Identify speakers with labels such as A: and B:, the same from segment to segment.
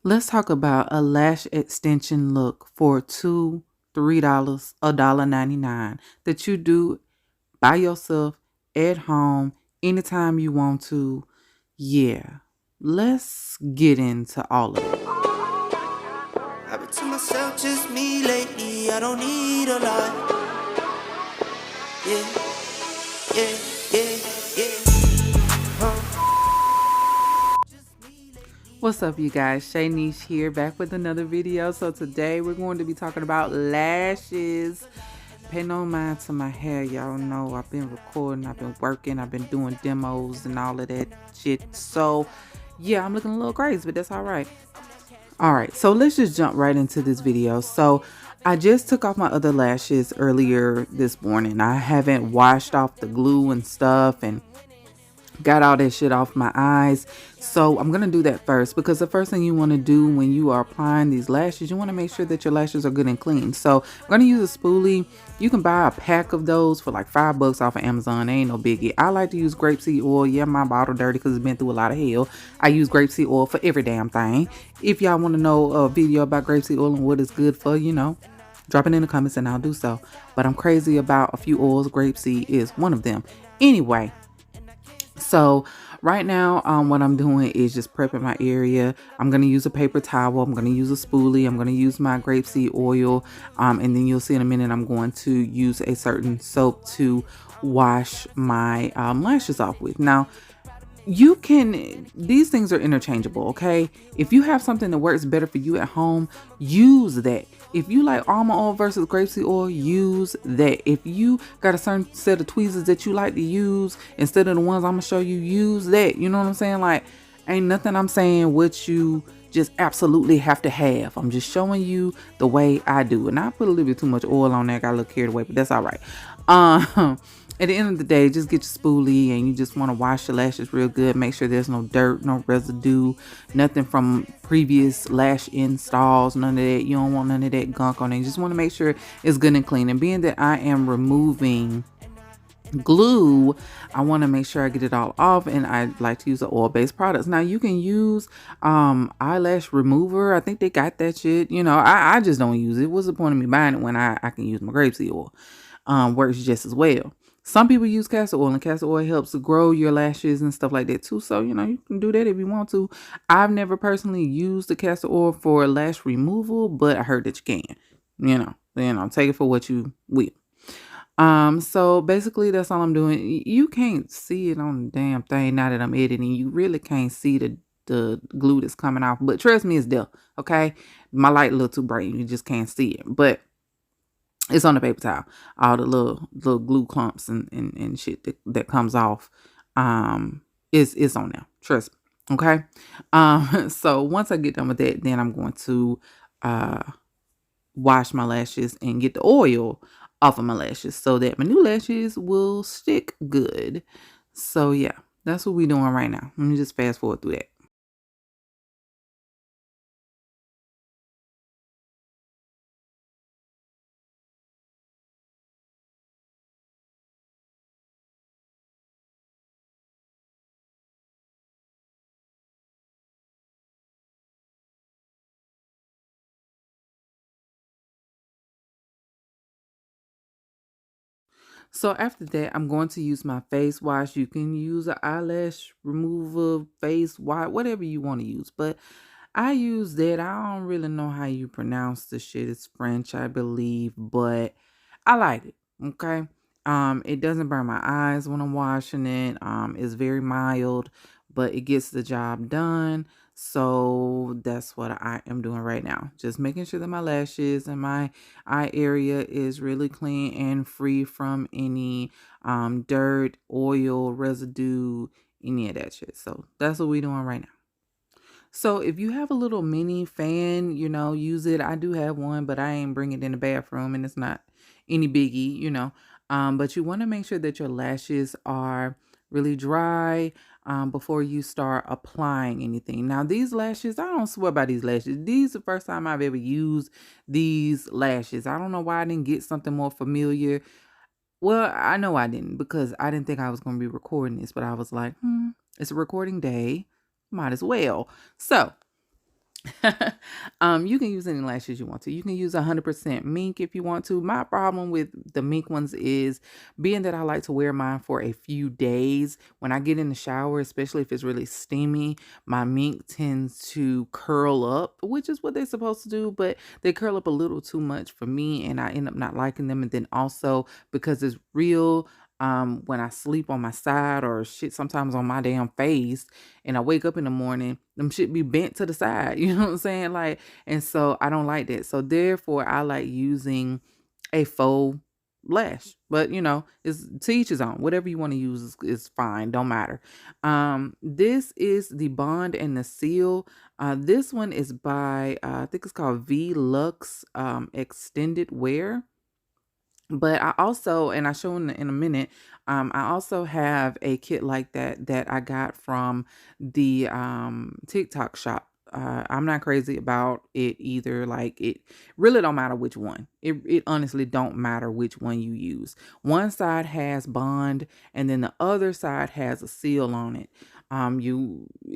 A: Let's talk about a lash extension look for $2, $3, $1.99 that you do by yourself at home anytime you want to. Yeah, let's get into all of it.
B: I've been to myself, just me lately. I don't need a lot. Yeah, yeah, yeah, yeah.
A: What's up, you guys? Shanice here, back with another video. So today we're going to be talking about lashes. Pay no mind to my hair. Y'all know I've been recording, I've been working, I've been doing demos and all of that shit. So yeah, I'm looking a little crazy, but that's all right. All right, so let's just jump right into this video. So I just took off my other lashes earlier this morning. I haven't washed off the glue and stuff and got all that shit off my eyes. So I'm gonna do that first, because the first thing you want to do when you are applying these lashes, you want to make sure that your lashes are good and clean. So I'm gonna use a spoolie. You can buy a pack of those for like $5 off of Amazon. They ain't no biggie. I like to use grapeseed oil. Yeah, my bottle dirty because it's been through a lot of hell. I use grapeseed oil for every damn thing. If y'all want to know a video about grapeseed oil and what it's good for, drop it in the comments and I'll do so. But I'm crazy about a few oils. Grapeseed is one of them. Anyway, so right now, what I'm doing is just prepping my area. I'm going to use a paper towel. I'm going to use a spoolie. I'm going to use my grapeseed oil. And then you'll see in a minute, I'm going to use a certain soap to wash my lashes off with. Now, these things are interchangeable, okay? If you have something that works better for you at home, use that. If you like almond oil versus grapeseed oil, use that. If you got a certain set of tweezers that you like to use instead of the ones I'm gonna show you, use that. You know what I'm saying? Like, ain't nothing I'm saying what you just absolutely have to have. I'm just showing you the way I do. And I put a little bit too much oil on there, got a little carried away, but that's all right. At the end of the day, just get your spoolie and you just want to wash your lashes real good. Make sure there's no dirt, no residue, nothing from previous lash installs, none of that. You don't want none of that gunk on it. You just want to make sure it's good and clean. And being that I am removing glue, I want to make sure I get it all off, and I like to use the oil-based products. Now you can use eyelash remover. I think they got that shit. I just don't use it. What's the point of me buying it when I can use my grapeseed oil? Works just as well. Some people use castor oil, and castor oil helps to grow your lashes and stuff like that too. So, you can do that if you want to. I've never personally used the castor oil for lash removal, but I heard that you can. Take it for what you will. So basically that's all I'm doing. You can't see it on the damn thing now that I'm editing. You really can't see the glue that's coming off, but trust me, it's there. Okay. My light a little too bright. You just can't see it, but it's on the paper towel. All the little glue clumps and shit that comes off, is on there. Trust me. Okay. So once I get done with that, then I'm going to, wash my lashes and get the oil off of my lashes so that my new lashes will stick good. So yeah, that's what we're doing right now. Let me just fast forward through that. So after that, I'm going to use my face wash. You can use an eyelash remover, face wash, whatever you want to use. But I use that. I don't really know how you pronounce the shit. It's French, I believe, but I like it. Okay. It doesn't burn my eyes when I'm washing it. It's very mild, but it gets the job done. So that's what I am doing right now. Just making sure that my lashes and my eye area is really clean and free from any dirt, oil, residue, any of that shit. So that's what we're doing right now. So if you have a little mini fan, use it. I do have one, but I ain't bring it in the bathroom, and it's not any biggie. But you want to make sure that your lashes are really dry before you start applying anything. Now, these lashes, I don't swear by these lashes. These are the first time I've ever used these lashes. I don't know why I didn't get something more familiar. Well, I know I didn't, because I didn't think I was going to be recording this, but I was like, it's a recording day. Might as well. So You can use any lashes you want to. You can use 100% mink if you want to. My problem with the mink ones is being that I like to wear mine for a few days. When I get in the shower, especially if it's really steamy, my mink tends to curl up, which is what they're supposed to do, but they curl up a little too much for me and I end up not liking them. And then also because it's real, when I sleep on my side or shit sometimes on my damn face and I wake up in the morning, them should be bent to the side. You know what I'm saying? Like, and so I don't like that. So therefore I like using a faux lash. But it's to each his own. Whatever you want to use is fine. Don't matter. This is the Bond and the Seal. This one is by I think it's called V Lux Extended Wear. But I also, and I show in a minute, I also have a kit like that I got from the TikTok shop. I'm not crazy about it either. Like it really don't matter which one. It honestly don't matter which one you use. One side has Bond, and then the other side has a seal on it.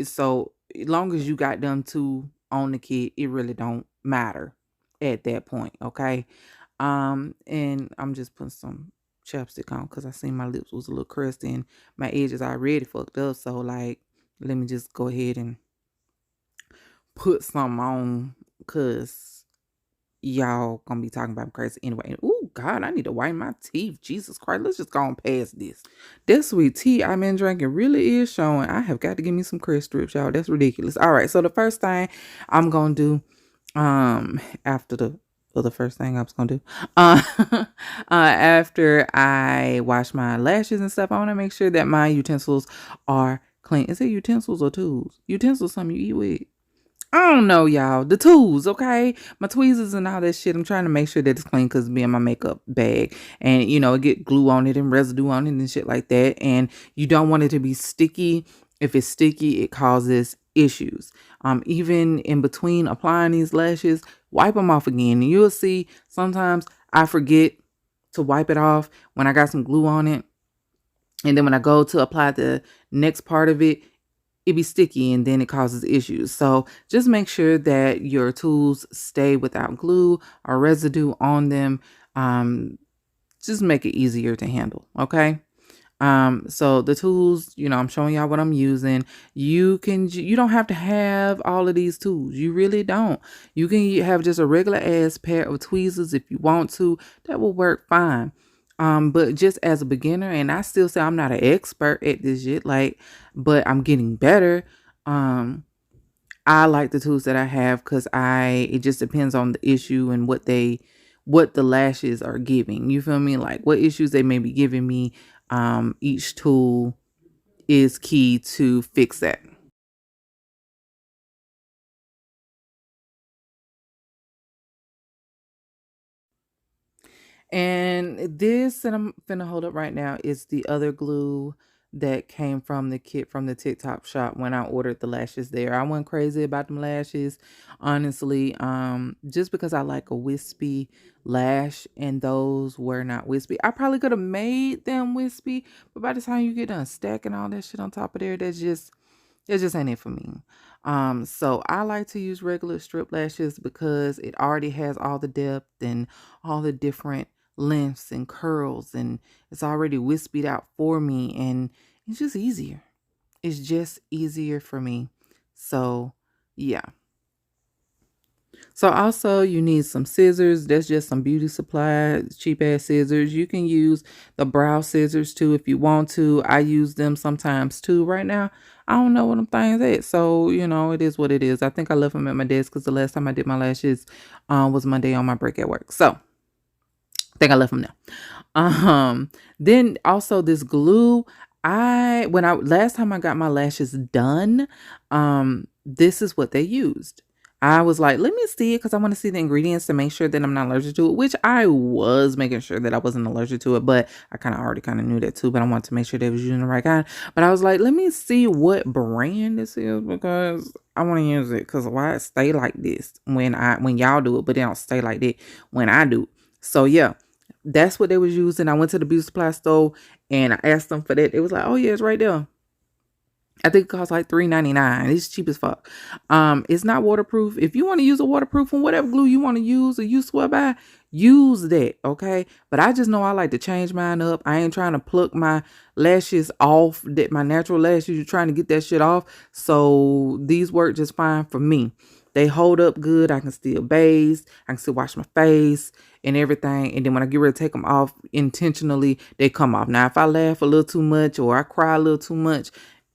A: So as long as you got them two on the kit, it really don't matter at that point. Okay. And I'm just putting some chapstick on because I seen my lips was a little crusty and my edges already fucked up. So like, let me just go ahead and put some on because y'all gonna be talking about me crazy anyway. Oh God, I need to whiten my teeth. Jesus Christ, let's just go on past this. That sweet tea I've been drinking really is showing. I have got to give me some crest strips, y'all. That's ridiculous. All right, so the first thing I'm gonna do, after the first thing I was gonna do, after I wash my lashes and stuff, I want to make sure that my utensils are clean. Is it utensils or tools? Utensils, something you eat with. I don't know, y'all. The tools, okay? My tweezers and all that shit. I'm trying to make sure that it's clean because me and my makeup bag. And, it get glue on it and residue on it and shit like that. And you don't want it to be sticky. If it's sticky, it causes issues. Even in between applying these lashes, wipe them off again. And you'll see sometimes I forget to wipe it off when I got some glue on it. And then when I go to apply the next part of it, it be sticky and then it causes issues. So just make sure that your tools stay without glue or residue on them. Just make it easier to handle. Okay. So the tools, I'm showing y'all what I'm using. You don't have to have all of these tools. You really don't. You can have just a regular ass pair of tweezers if you want to. That will work fine. But just as a beginner, and I still say I'm not an expert at this shit, but I'm getting better. I like the tools that I have because it just depends on the issue and what the lashes are giving. You feel me? Like what issues they may be giving me. Each tool is key to fix that. And this that I'm finna hold up right now is the other glue that came from the kit from the TikTok shop when I ordered the lashes there. I went crazy about them lashes, honestly. Just because I like a wispy lash and those were not wispy. I probably could have made them wispy, but by the time you get done stacking all that shit on top of there, it just ain't it for me. So I like to use regular strip lashes because it already has all the depth and all the different lengths and curls, and it's already wispied out for me, and it's just easier. It's just easier for me. So yeah. So also you need some scissors. That's just some beauty supply, cheap ass scissors. You can use the brow scissors too if you want to. I use them sometimes too. Right now, I don't know what them things at. So, it is what it is. I think I left them at my desk because the last time I did my lashes was Monday on my break at work. So I think I left them there. Then also this glue, when I last time I got my lashes done, this is what they used. I was like, let me see it because I want to see the ingredients to make sure that I'm not allergic to it, which I was making sure that I wasn't allergic to it, but I already knew that too, but I wanted to make sure they was using the right kind. But I was like, let me see what brand this is because I want to use it because why it stay like this when y'all do it, but they don't stay like that when I do. So yeah, that's what they was using. I went to the beauty supply store and I asked them for that. It was like, oh yeah, it's right there. I think it costs like $3.99. It's cheap as fuck. It's not waterproof. If you want to use a waterproof one, whatever glue you want to use or you swear by, use that, okay? But I just know I like to change mine up. I ain't trying to pluck my lashes off, that my natural lashes. You're trying to get that shit off. So these work just fine for me. They hold up good. I can still bathe. I can still wash my face and everything. And then when I get ready to take them off intentionally, they come off. Now, if I laugh a little too much or I cry a little too much,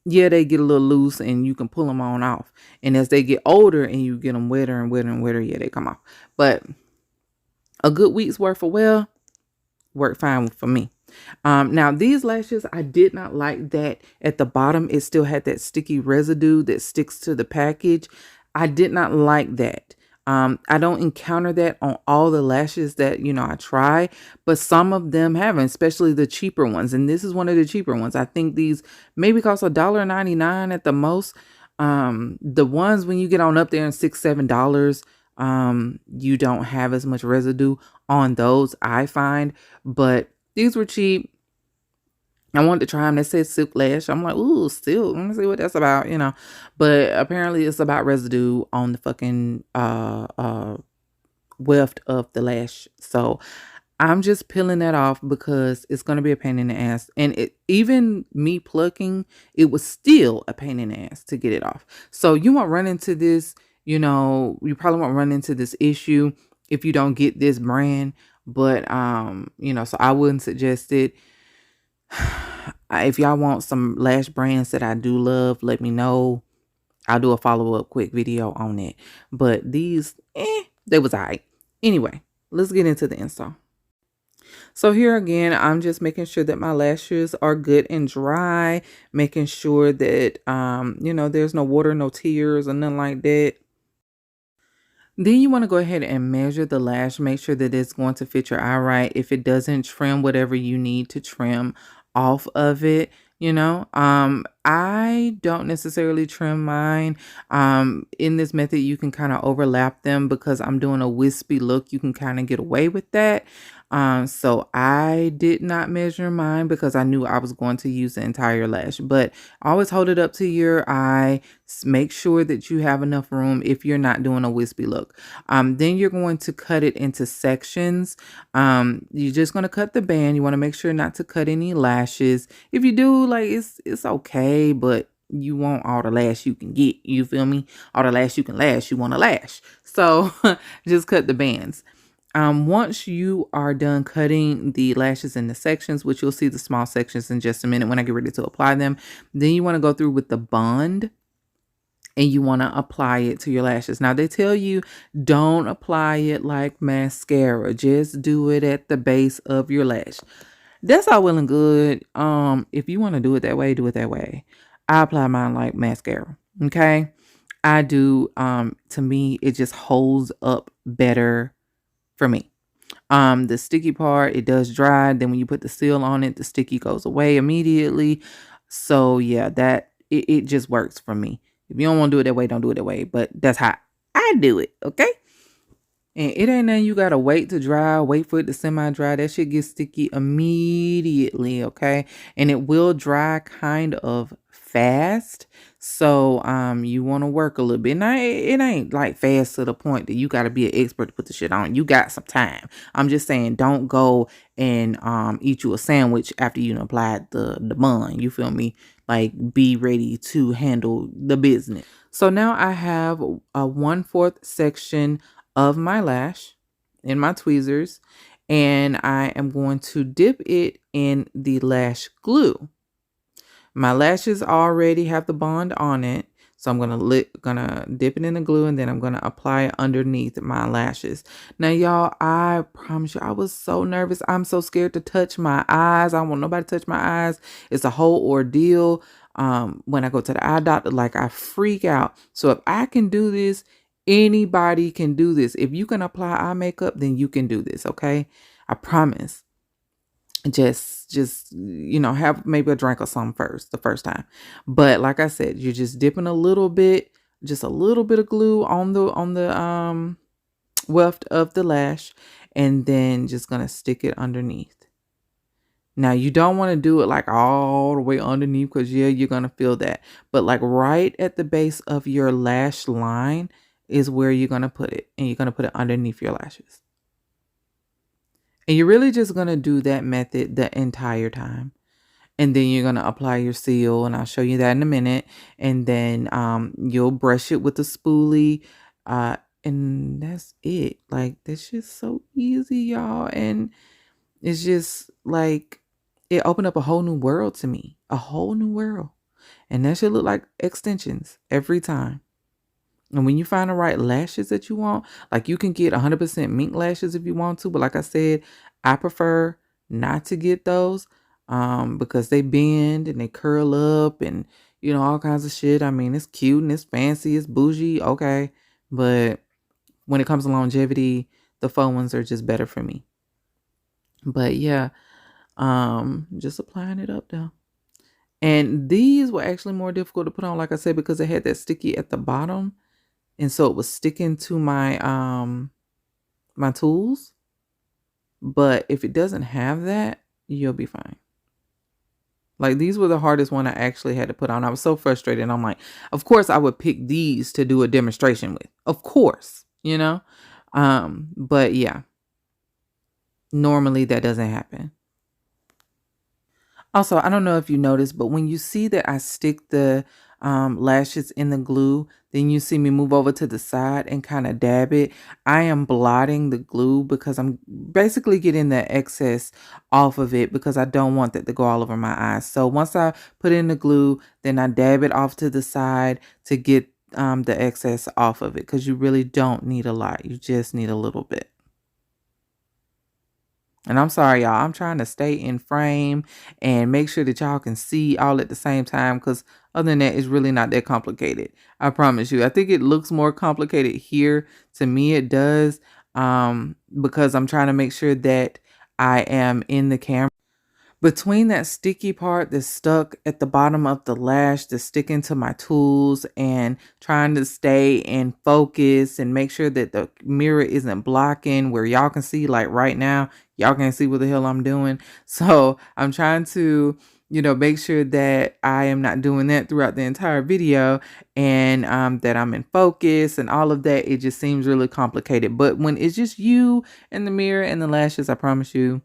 A: yeah, they get a little loose and you can pull them on off. And as they get older and you get them wetter and wetter and wetter, yeah, they come off. But a good week's worth of wear worked fine for me. Now these lashes, I did not like that at the bottom. It still had that sticky residue that sticks to the package. I did not like that. I don't encounter that on all the lashes that, I try, but some of them haven't, especially the cheaper ones. And this is one of the cheaper ones. I think these maybe cost $1.99 at the most. The ones when you get on up there in $6-7, you don't have as much residue on those, I find, but these were cheap. I wanted to try them. They said silk lash. I'm like, ooh, silk. Let me see what that's about, But apparently it's about residue on the fucking weft of the lash. So I'm just peeling that off because it's going to be a pain in the ass. And even me plucking, it was still a pain in the ass to get it off. So you won't run into this, you probably won't run into this issue if you don't get this brand. But, so I wouldn't suggest it. If y'all want some lash brands that I do love, let me know. I'll do a follow-up quick video on it. But these, they was all right. Anyway, let's get into the install. So here again, I'm just making sure that my lashes are good and dry, making sure that, there's no water, no tears or nothing like that. Then you want to go ahead and measure the lash, make sure that it's going to fit your eye right. If it doesn't, trim whatever you need to trim off of it. I don't necessarily trim mine. In this method, you can kind of overlap them because I'm doing a wispy look. You can kind of get away with that. So I did not measure mine because I knew I was going to use the entire lash, but always hold it up to your eye. Make sure that you have enough room if you're not doing a wispy look. Then you're going to cut it into sections. You're just going to cut the band. You want to make sure not to cut any lashes. If you do, like, it's okay, but you want all the lash you can get. You feel me? All the lash you can lash. You want a lash. So just cut the bands. Once you are done cutting the lashes into sections, which you'll see the small sections in just a minute when I get ready to apply them, then you want to go through with the bond and you want to apply it to your lashes. Now they tell you don't apply it like mascara. Just do it at the base of your lash. That's all well and good. If you want to do it that way, do it that way. I apply mine like mascara. Okay. I do. To me, it just holds up better for me. The sticky part, it does dry. Then when you put the seal on it, the sticky goes away immediately. So yeah, it just works for me. If you don't want to do it that way, don't do it that way. But that's how I do it. Okay. And it ain't nothing you gotta wait to dry, wait for it to semi-dry. That shit gets sticky immediately, okay? And it will dry kind of fast. So you want to work a little bit. Now it ain't like fast to the point that you gotta be an expert to put the shit on. You got some time. I'm just saying don't go and eat you a sandwich after you applied the bun. You feel me? Like be ready to handle the business. So now I have a 1/4 section of my lash in my tweezers, and I am going to dip it in the lash glue. My lashes already have the bond on it, so I'm gonna dip it in the glue, and then I'm gonna apply it underneath my lashes. Now, y'all, I promise you, I was so nervous. I'm so scared to touch my eyes. I don't want nobody to touch my eyes. It's a whole ordeal. When I go to the eye doctor, like I freak out. So if I can do this, anybody can do this. If you can apply eye makeup, then you can do this, okay? I promise. Just have maybe a drink or something the first time. But like I said, you're just dipping a little bit of glue on the weft of the lash, and then just gonna stick it underneath. Now, you don't want to do it like all the way underneath because, yeah, you're going to feel that. But like right at the base of your lash line is where you're going to put it. And you're going to put it underneath your lashes. And you're really just going to do that method the entire time. And then you're going to apply your seal. And I'll show you that in a minute. And then you'll brush it with a spoolie. And that's it. Like, that's just so easy, y'all. And it's just like, it opened up a whole new world to me, a whole new world. And that should look like extensions every time. And when you find the right lashes that you want, like you can get 100% mink lashes if you want to. But like I said, I prefer not to get those because they bend and they curl up and, all kinds of shit. I mean, it's cute and it's fancy, it's bougie. Okay. But when it comes to longevity, the faux ones are just better for me. But yeah, just applying it up though. And these were actually more difficult to put on, like I said, because it had that sticky at the bottom. And so it was sticking to my my tools. But if it doesn't have that, you'll be fine. Like, these were the hardest one I actually had to put on. I was so frustrated. And I'm like, of course I would pick these to do a demonstration with. Of course, But yeah, normally that doesn't happen. Also, I don't know if you noticed, but when you see that I stick the lashes in the glue, then you see me move over to the side and kind of dab it. I am blotting the glue because I'm basically getting the excess off of it because I don't want that to go all over my eyes. So once I put in the glue, then I dab it off to the side to get the excess off of it because you really don't need a lot. You just need a little bit. And I'm sorry, y'all. I'm trying to stay in frame and make sure that y'all can see all at the same time because other than that, it's really not that complicated. I promise you. I think it looks more complicated here. To me, it does because I'm trying to make sure that I am in the camera. Between that sticky part that's stuck at the bottom of the lash that's sticking to my tools and trying to stay in focus and make sure that the mirror isn't blocking where y'all can see, like right now, y'all can't see what the hell I'm doing. So I'm trying to, make sure that I am not doing that throughout the entire video and that I'm in focus and all of that. It just seems really complicated. But when it's just you and the mirror and the lashes, I promise you,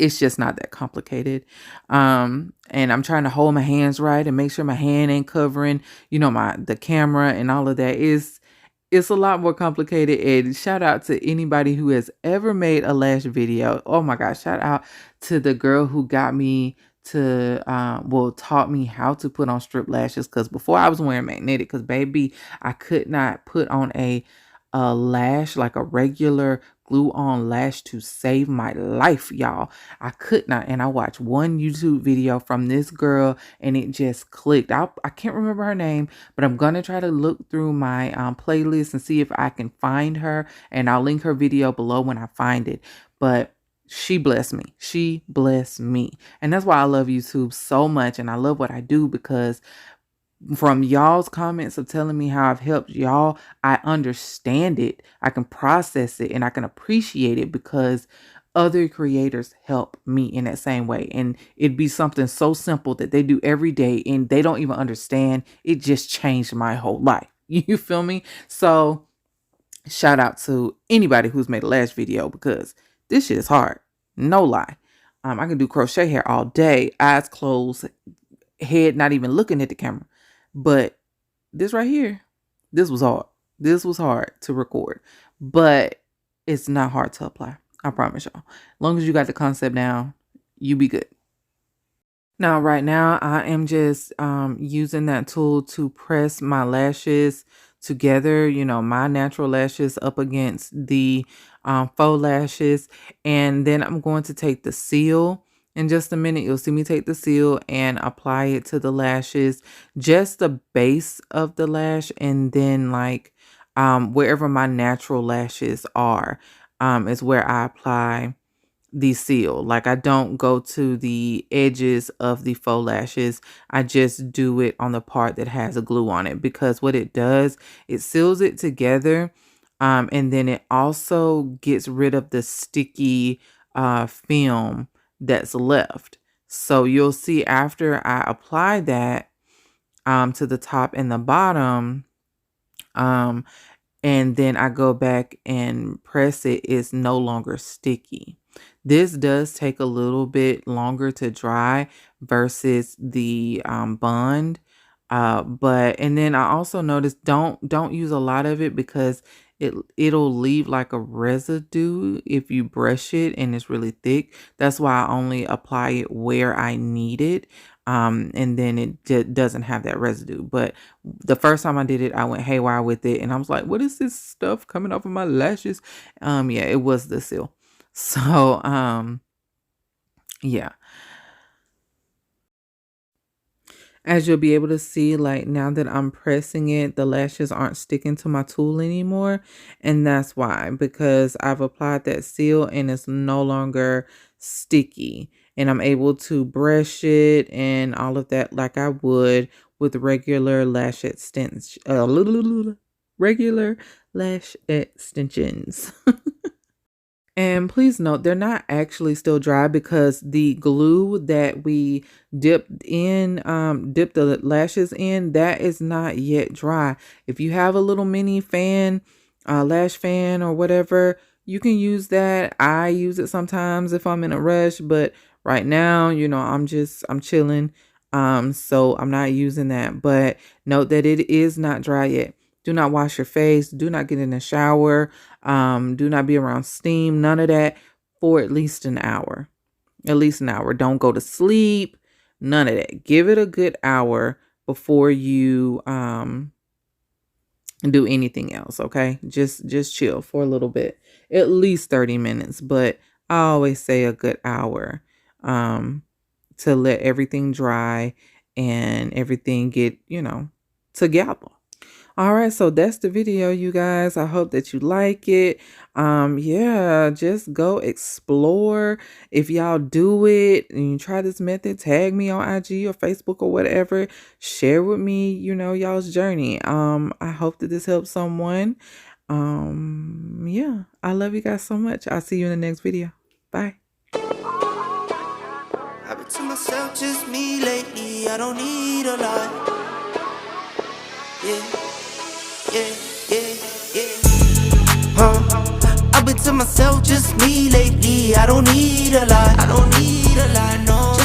A: it's just not that complicated. And I'm trying to hold my hands right and make sure my hand ain't covering, the camera and all of that. It's a lot more complicated. And shout out to anybody who has ever made a lash video. Oh my gosh, shout out to the girl who got me to taught me how to put on strip lashes, because before I was wearing magnetic, because baby, I could not put on a lash, like a regular glue on lash, to save my life, y'all. I could not. And I watched one YouTube video from this girl and it just clicked. I can't remember her name, but I'm gonna try to look through my playlist and see if I can find her, and I'll link her video below when I find it. But she blessed me. She blessed me. And that's why I love YouTube so much, and I love what I do, because from y'all's comments of telling me how I've helped y'all, I understand it, I can process it, and I can appreciate it because other creators help me in that same way. And it'd be something so simple that they do every day and they don't even understand. It just changed my whole life. You feel me? So shout out to anybody who's made a lash video, because this shit is hard. No lie. I can do crochet hair all day, eyes closed, head not even looking at the camera. But this right here, this was hard. This was hard to record, but it's not hard to apply. I promise y'all. As long as you got the concept down, you be good. Now, right now, I am just using that tool to press my lashes together, my natural lashes up against the faux lashes. And then I'm going to take the seal. In just a minute, you'll see me take the seal and apply it to the lashes, just the base of the lash, and then like wherever my natural lashes are is where I apply the seal. Like, I don't go to the edges of the faux lashes. I just do it on the part that has a glue on it, because what it does, it seals it together. And then it also gets rid of the sticky film that's left. So you'll see after I apply that to the top and the bottom, um, and then I go back and press it, it's no longer sticky. This does take a little bit longer to dry versus the bond. But and then I also noticed don't use a lot of it because it'll leave like a residue if you brush it and it's really thick. That's why I only apply it where I need it. And then it doesn't have that residue. But the first time I did it, I went haywire with it, and I was like, "What is this stuff coming off of my lashes?" Yeah, it was the seal. So, yeah. As you'll be able to see, like now that I'm pressing it, the lashes aren't sticking to my tool anymore. And that's why, because I've applied that seal and it's no longer sticky. And I'm able to brush it and all of that like I would with regular lash extensions. Regular lash extensions. And please note, they're not actually still dry because the glue that we dipped the lashes in, that is not yet dry. If you have a little mini fan, lash fan or whatever, you can use that. I use it sometimes if I'm in a rush, but right now, I'm chilling. So I'm not using that. But note that it is not dry yet. Do not wash your face. Do not get in the shower. Do not be around steam. None of that for at least an hour. At least an hour. Don't go to sleep. None of that. Give it a good hour before you do anything else. Okay. Just chill for a little bit. At least 30 minutes. But I always say a good hour to let everything dry and everything get, together. All right, so that's the video, you guys. I hope that you like it. Yeah, just go explore. If y'all do it and you try this method, tag me on IG or Facebook or whatever. Share with me, y'all's journey. I hope that this helps someone. Yeah, I love you guys so much. I'll see you in the next video. Bye.
B: I've been to myself, just me lately. I don't need a lot. Yeah. I've been to myself, just me lately. I don't need a lot. No.